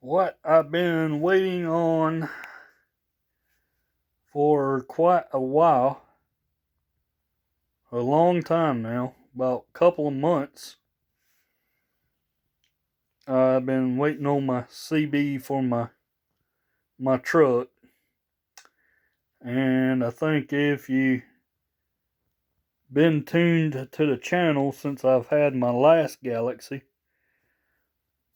What I've been waiting on for quite a while, a long time now, about a couple of months. I've been waiting on my CB for my truck, and I think if you been tuned to the channel since I've had my last Galaxy,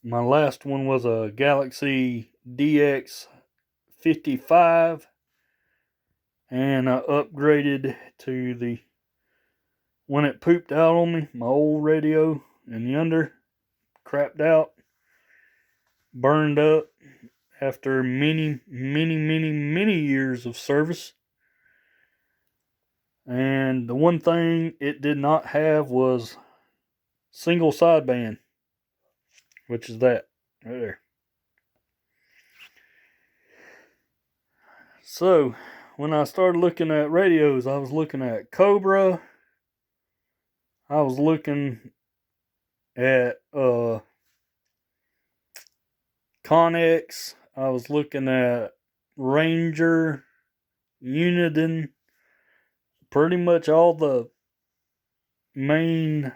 my last one was a Galaxy DX55, and I upgraded to the when it pooped out on me, my old radio in yonder crapped out, burned up after many years of service. And the one thing it did not have was single sideband, which is that right there. So when I started looking at radios, I was looking at Cobra. I was looking at Connex. I was looking at Ranger, Uniden, pretty much all the main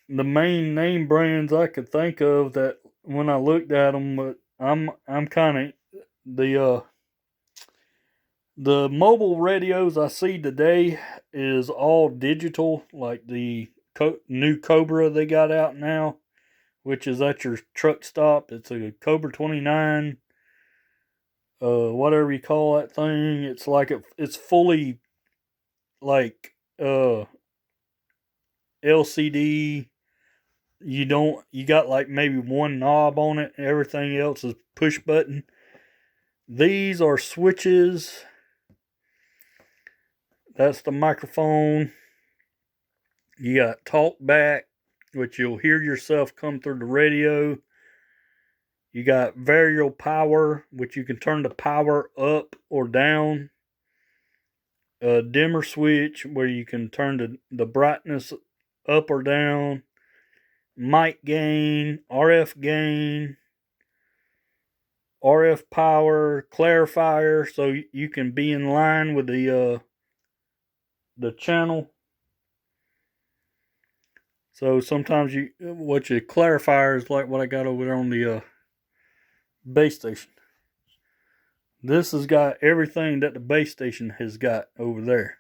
name brands I could think of. That when I looked at them, but I'm kind of the mobile radios I see today is all digital, like the new Cobra they got out now, which is at your truck stop. It's a Cobra 29, whatever you call that thing. It's like it's fully like LCD. You got like maybe one knob on it, everything else is push button. These are switches. That's the microphone. You got talk back, which you'll hear yourself come through the radio. You got variable power, which you can turn the power up or down. A dimmer switch, where you can turn the brightness up or down. Mic gain, RF power, clarifier, so you can be in line with the channel. So sometimes what your clarifier is like what I got over there on the base station. This has got everything that the base station has got over there.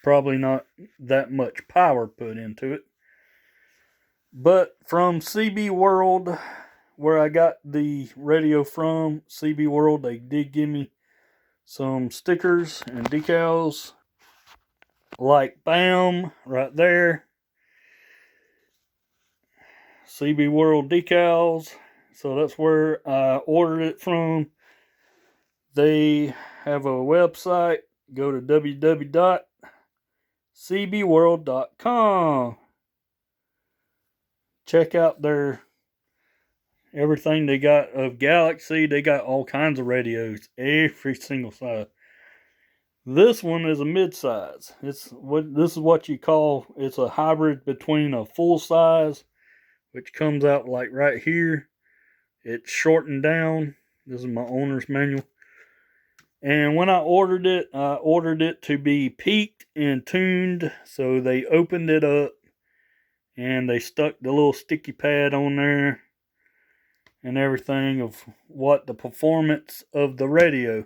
Probably not that much power put into it. But from CB World, where I got the radio from, CB World, they did give me some stickers and decals. Like BAM right there. CB World decals. So that's where I ordered it from. They have a website. Go to www.cbworld.com. Check out their everything they got of Galaxy. They got all kinds of radios, every single size. This one is a mid-size. This is what you call, it's a hybrid between a full size, which comes out like right here. It's shortened down. This is my owner's manual. And when I ordered it to be peaked and tuned. So they opened it up and they stuck the little sticky pad on there and everything of what the performance of the radio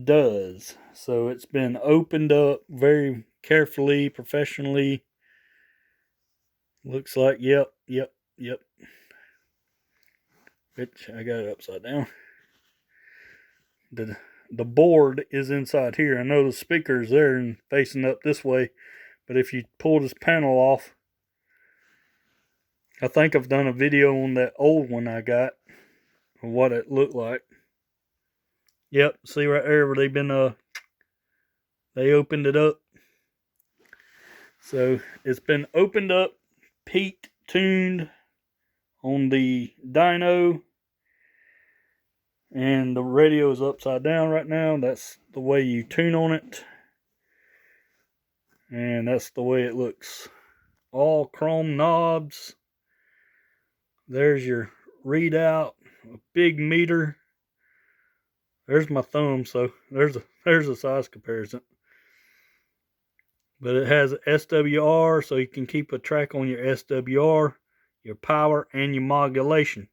does. So it's been opened up very carefully, professionally. Looks like, yep. Which I got it upside down. The board is inside here. I know the speaker's there and facing up this way, but if you pull this panel off, I think I've done a video on that old one I got of what it looked like. Yep, see right there where they opened it up. So it's been opened up, peaked, tuned on the dyno, and the radio is upside down right now. That's the way you tune on it, and that's the way it looks. All chrome knobs. There's your readout, a big meter. There's my thumb, so there's a size comparison. But it has SWR, so you can keep a track on your SWR, your power, and your modulation,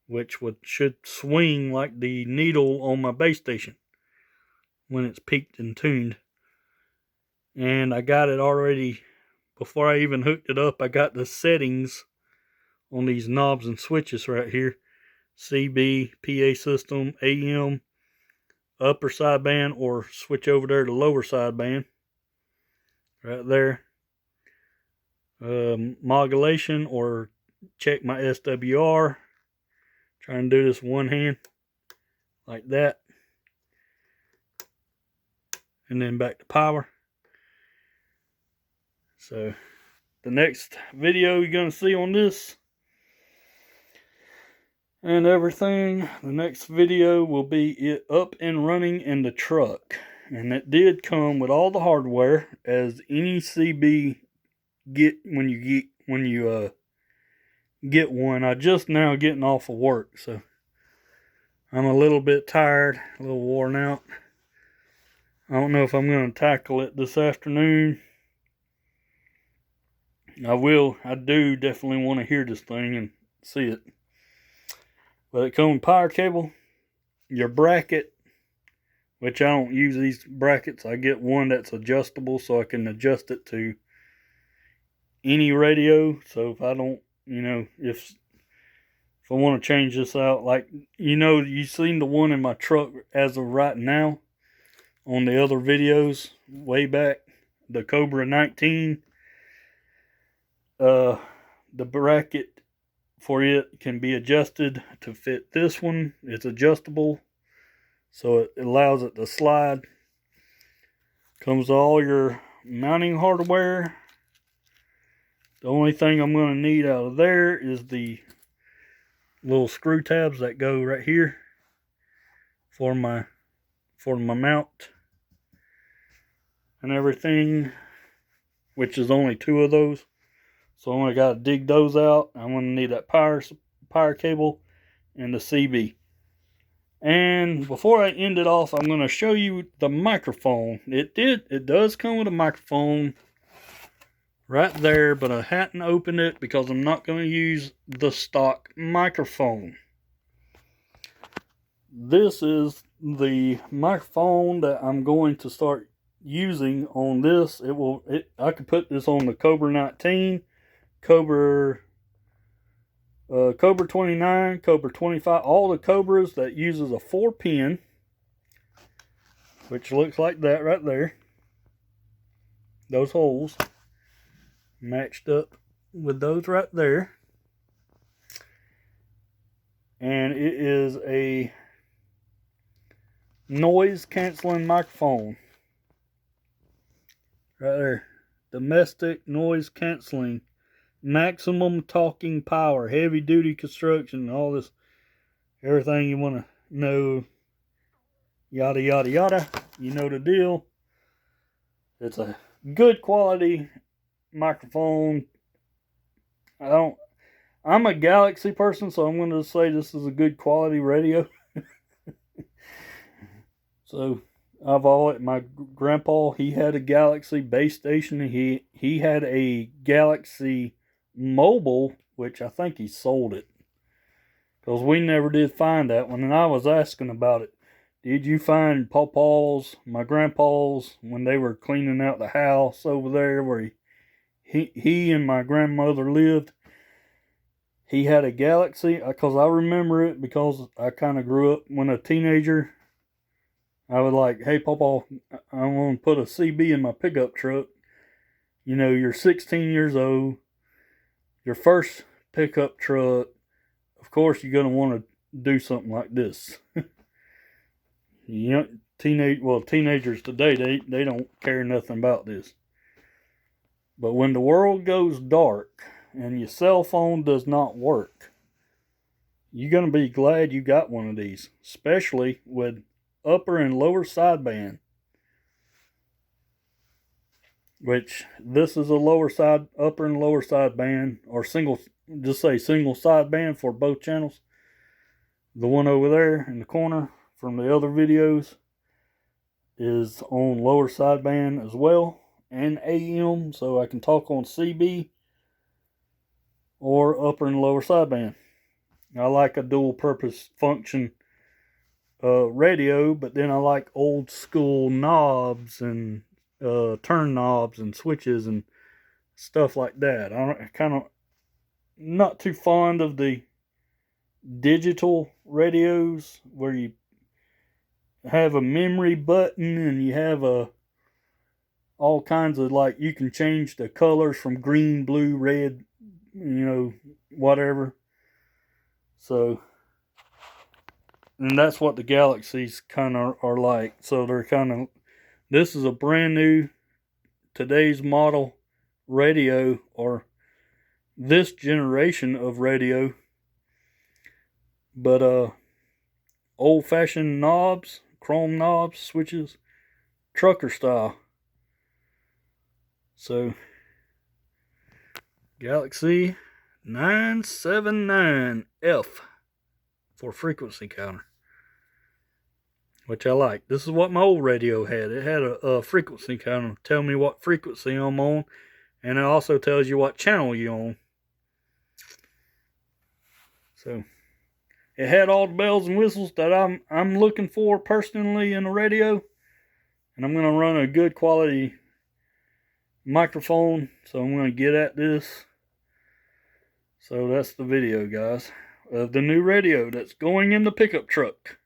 which should swing like the needle on my base station when it's peaked and tuned. And I got it already, before I even hooked it up, I got the settings on these knobs and switches right here. CB, PA system, AM, upper sideband, or switch over there to lower sideband. Right there. Modulation, or check my SWR. Trying to do this one hand. Like that. And then back to power. So, the next video you're going to see on this and everything, the next video will be it up and running in the truck. And it did come with all the hardware, as any CB get when you get one. I just now getting off of work, so I'm a little bit tired, a little worn out. I don't know if I'm going to tackle it this afternoon. I do definitely want to hear this thing and see it. But it comes with power cable, your bracket, which I don't use these brackets. I get one that's adjustable so I can adjust it to any radio. So if I don't, if I want to change this out, like, you've seen the one in my truck as of right now on the other videos way back, the Cobra 19. The bracket for it can be adjusted to fit this one. It's adjustable, so it allows it to slide. Comes with all your mounting hardware. The only thing I'm going to need out of there is the little screw tabs that go right here for my mount and everything, which is only 2 of those. So I only got to dig those out. I'm going to need that power cable and the CB. And before I end it off, I'm going to show you the microphone. It does come with a microphone right there, but I hadn't opened it because I'm not going to use the stock microphone. This is the microphone that I'm going to start using on this. I could put this on the Cobra 19, Cobra 29, Cobra 25, all the Cobras that uses a 4-pin, which looks like that right there. Those holes matched up with those right there. And it is a noise canceling microphone. Right there. Domestic noise canceling. Maximum talking power, heavy duty construction, all this, everything you want to know, yada yada yada. You know the deal. It's a good quality microphone. I'm a Galaxy person, so I'm going to say this is a good quality radio. So my grandpa, he had a Galaxy base station. He had a Galaxy Mobile, which I think he sold it, because we never did find that one. And I was asking about it. Did you find my grandpa's, when they were cleaning out the house over there where he and my grandmother lived? He had a Galaxy, because I remember it, because I kind of grew up when a teenager. I was like, hey, Papa, I want to put a CB in my pickup truck. You're 16 years old. Your first pickup truck, of course you're going to want to do something like this. Teenagers today, they don't care nothing about this. But when the world goes dark and your cell phone does not work, you're going to be glad you got one of these, especially with upper and lower sideband. Which this is a upper and lower sideband, or single just say single sideband for both channels. The one over there in the corner from the other videos is on lower sideband as well, and AM, so I can talk on CB or upper and lower sideband. I like a dual purpose function radio, but then I like old school knobs and turn knobs and switches and stuff like that. I kind of not too fond of the digital radios where you have a memory button and you have all kinds of, like, you can change the colors from green, blue, red, whatever. So, and that's what the Galaxies kind of are like. So they're kind of, this is a brand new, today's model radio, or this generation of radio, but old-fashioned knobs, chrome knobs, switches, trucker style. So Galaxy 979F for frequency counter, which I like. This is what my old radio had. It had a frequency counter, tell me what frequency I'm on, and it also tells you what channel you're on. So it had all the bells and whistles that I'm looking for personally in a radio, and I'm going to run a good quality microphone, so I'm going to get at this. So that's the video, guys, of the new radio that's going in the pickup truck.